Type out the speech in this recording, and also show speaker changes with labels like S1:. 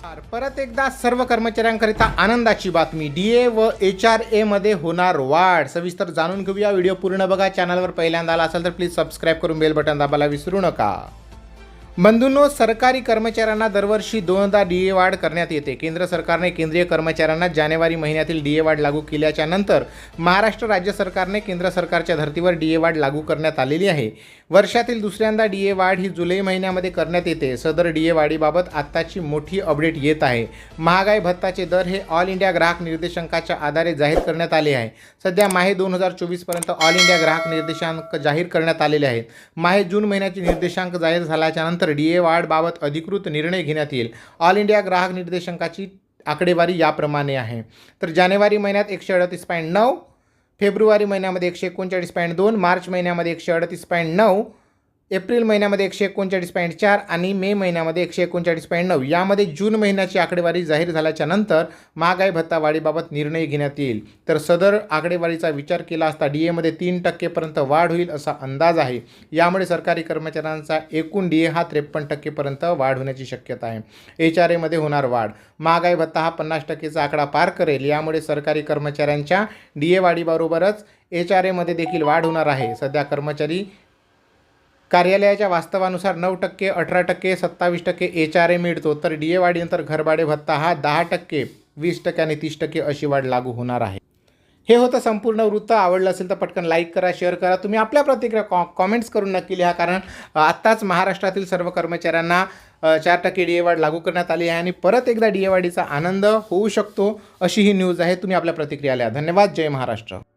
S1: परत एकदा सर्व कर्मचाऱ्यांकरिता आनंदाची बातमी. DA व HRA मध्ये होणार वाढ. सविस्तर जाणून घेऊया. व्हिडिओ पूर्ण बघा. चॅनलवर पहिल्यांदा आला असाल तर प्लीज सबस्क्राईब करून बेल बटन दाबायला विसरू नका. बंधूंनो, सरकारी कर्मचाऱ्यांना दरवर्षी 2दा DA वाढ करण्यात येते. केंद्र सरकारने केंद्रीय कर्मचाऱ्यांना जानेवारी महिन्यातील DA वाढ लागू केल्याच्या नंतर महाराष्ट्र राज्य सरकारने केंद्र सरकारच्या धर्तीवर DA वाढ लागू करण्यात आलेली आहे. वर्षातील दुसऱ्यांदा DA वाढ ही जुलै महिन्यामध्ये करण्यात येते. सदर DA वाढीबाबत आत्ताची मोठी अपडेट येत आहे. महागाई भत्ताचे दर हे ऑल इंडिया ग्राहक निर्देशांकाच्या आधारे जाहीर करण्यात आले आहे. सध्या माहे 2024 पर्यंत ऑल इंडिया ग्राहक निर्देशांक जाहीर करण्यात आलेले आहेत. माहे जून महिन्याचे निर्देशांक जाहीर झाल्याच्या नंतर DA वाढबाबत अधिकृत निर्णय घेण्यात येईल. ऑल इंडिया ग्राहक निर्देशांकाची आकडेवारी याप्रमाणे आहे. तर जानेवारी महिन्यात 138.9, फेब्रुवारी महिन्यामध्ये 139.2, मार्च महिन्यामध्ये 138.9, एप्रिल महिन्यामध्ये 139.4 आणि मे महिन्यामध्ये 139.9. यामध्ये जून महिन्याची आकडेवारी जाहीर झाल्याच्या नंतर महागाई भत्ता वाढीबाबत निर्णय घेण्यात येईल. तर सदर आकडेवारीचा विचार केला असता DA मध्ये 3% वाढ होईल असा अंदाज आहे. यामुळे सरकारी कर्मचाऱ्यांचा एकूण DA हा 53% वाढ होण्याची शक्यता आहे. HRA मध्ये होणार वाढ. महागाई भत्ता हा 50%चा आकडा पार करेल. यामुळे सरकारी कर्मचाऱ्यांच्या DA वाढीबरोबरच HRA मध्ये देखील वाढ होणार आहे. सध्या कर्मचारी कार्यालयाच्या वास्तवानुसार 9%, 18%, 27% HRA मिळतो. तर DA वाढीनंतर घरभाडे भत्ता हा 10%, 20% आणि 30% अशी वाढ लागू होणार आहे. हे होतं संपूर्ण वृत्त. आवडलं असेल तर पटकन लाईक करा, शेअर करा. तुम्ही आपल्या प्रतिक्रिया कॉमेंट्स करून नक्की लिहा, कारण आत्ताच महाराष्ट्रातील सर्व कर्मचाऱ्यांना 4% DA वाढ लागू करण्यात आली आहे आणि परत एकदा DA वाढीचा आनंद होऊ शकतो अशी ही न्यूज आहे. तुम्ही आपल्या प्रतिक्रिया लिहा. धन्यवाद. जय महाराष्ट्र.